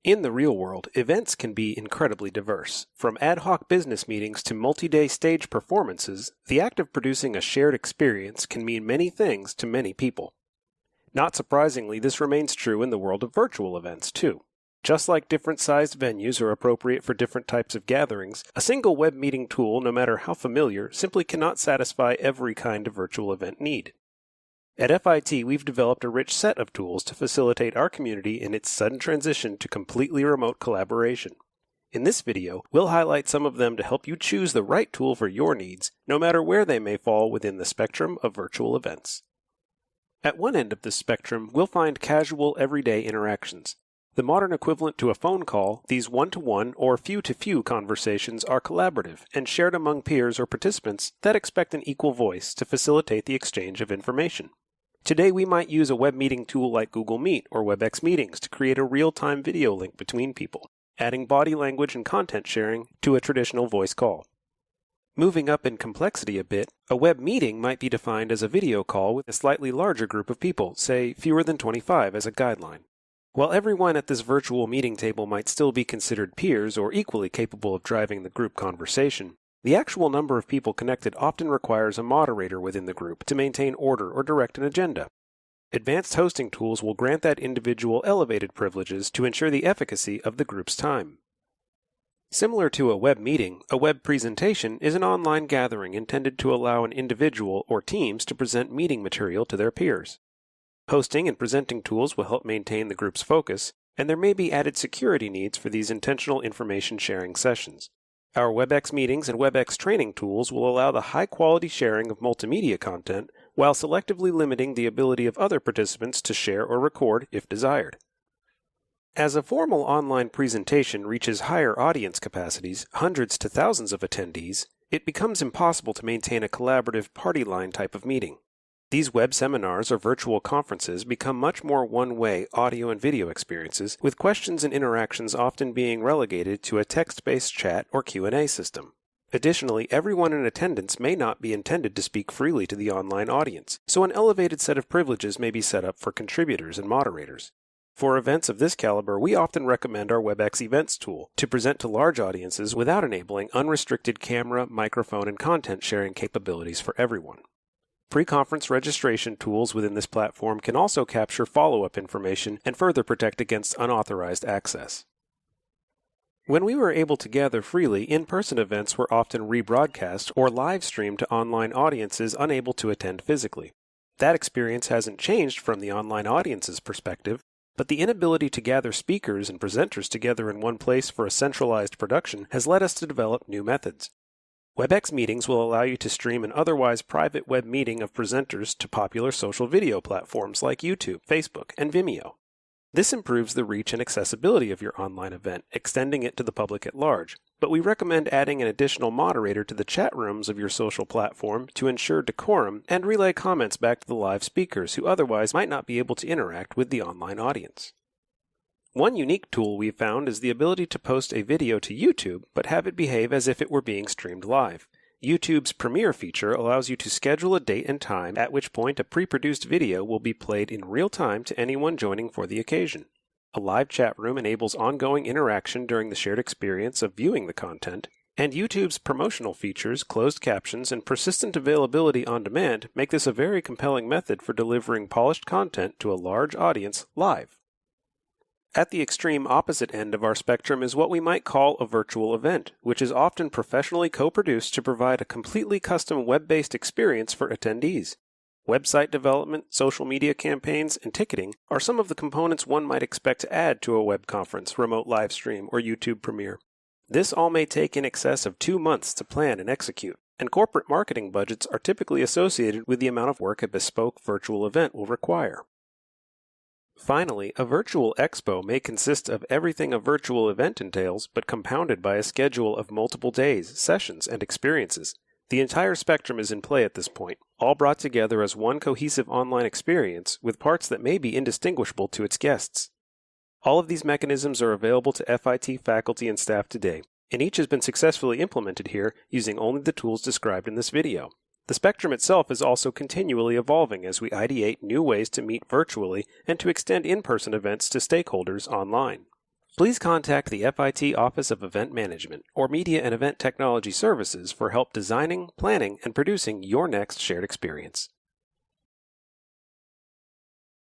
In the real world, events can be incredibly diverse. From ad hoc business meetings to multi-day stage performances, the act of producing a shared experience can mean many things to many people. Not surprisingly, this remains true in the world of virtual events, too. Just like different-sized venues are appropriate for different types of gatherings, a single web meeting tool, no matter how familiar, simply cannot satisfy every kind of virtual event need. At FIT, we've developed a rich set of tools to facilitate our community in its sudden transition to completely remote collaboration. In this video, we'll highlight some of them to help you choose the right tool for your needs, no matter where they may fall within the spectrum of virtual events. At one end of this spectrum, we'll find casual, everyday interactions. The modern equivalent to a phone call, these one-to-one or few-to-few conversations are collaborative and shared among peers or participants that expect an equal voice to facilitate the exchange of information. Today, we might use a web meeting tool like Google Meet or WebEx Meetings to create a real-time video link between people, adding body language and content sharing to a traditional voice call. Moving up in complexity a bit, a web meeting might be defined as a video call with a slightly larger group of people, say fewer than 25 as a guideline. While everyone at this virtual meeting table might still be considered peers or equally capable of driving the group conversation, the actual number of people connected often requires a moderator within the group to maintain order or direct an agenda. Advanced hosting tools will grant that individual elevated privileges to ensure the efficacy of the group's time. Similar to a web meeting, a web presentation is an online gathering intended to allow an individual or teams to present meeting material to their peers. Hosting and presenting tools will help maintain the group's focus, and there may be added security needs for these intentional information sharing sessions. Our WebEx Meetings and WebEx training tools will allow the high-quality sharing of multimedia content while selectively limiting the ability of other participants to share or record if desired. As a formal online presentation reaches higher audience capacities, hundreds to thousands of attendees, it becomes impossible to maintain a collaborative party line type of meeting. These web seminars or virtual conferences become much more one-way audio and video experiences, with questions and interactions often being relegated to a text-based chat or Q&A system. Additionally, everyone in attendance may not be intended to speak freely to the online audience, so an elevated set of privileges may be set up for contributors and moderators. For events of this caliber, we often recommend our WebEx Events tool to present to large audiences without enabling unrestricted camera, microphone, and content sharing capabilities for everyone. Pre-conference registration tools within this platform can also capture follow-up information and further protect against unauthorized access. When we were able to gather freely, in-person events were often rebroadcast or live-streamed to online audiences unable to attend physically. That experience hasn't changed from the online audience's perspective, but the inability to gather speakers and presenters together in one place for a centralized production has led us to develop new methods. WebEx Meetings will allow you to stream an otherwise private web meeting of presenters to popular social video platforms like YouTube, Facebook, and Vimeo. This improves the reach and accessibility of your online event, extending it to the public at large, but we recommend adding an additional moderator to the chat rooms of your social platform to ensure decorum and relay comments back to the live speakers who otherwise might not be able to interact with the online audience. One unique tool we've found is the ability to post a video to YouTube, but have it behave as if it were being streamed live. YouTube's Premiere feature allows you to schedule a date and time at which point a pre-produced video will be played in real time to anyone joining for the occasion. A live chat room enables ongoing interaction during the shared experience of viewing the content, and YouTube's promotional features, closed captions, and persistent availability on demand make this a very compelling method for delivering polished content to a large audience live. At the extreme opposite end of our spectrum is what we might call a virtual event, which is often professionally co-produced to provide a completely custom web-based experience for attendees. Website development, social media campaigns, and ticketing are some of the components one might expect to add to a web conference, remote live stream, or YouTube premiere. This all may take in excess of 2 months to plan and execute, and corporate marketing budgets are typically associated with the amount of work a bespoke virtual event will require. Finally, a virtual expo may consist of everything a virtual event entails, but compounded by a schedule of multiple days, sessions, and experiences. The entire spectrum is in play at this point, all brought together as one cohesive online experience with parts that may be indistinguishable to its guests. All of these mechanisms are available to FIT faculty and staff today, and each has been successfully implemented here using only the tools described in this video. The spectrum itself is also continually evolving as we ideate new ways to meet virtually and to extend in-person events to stakeholders online. Please contact the FIT Office of Event Management or Media and Event Technology Services for help designing, planning, and producing your next shared experience.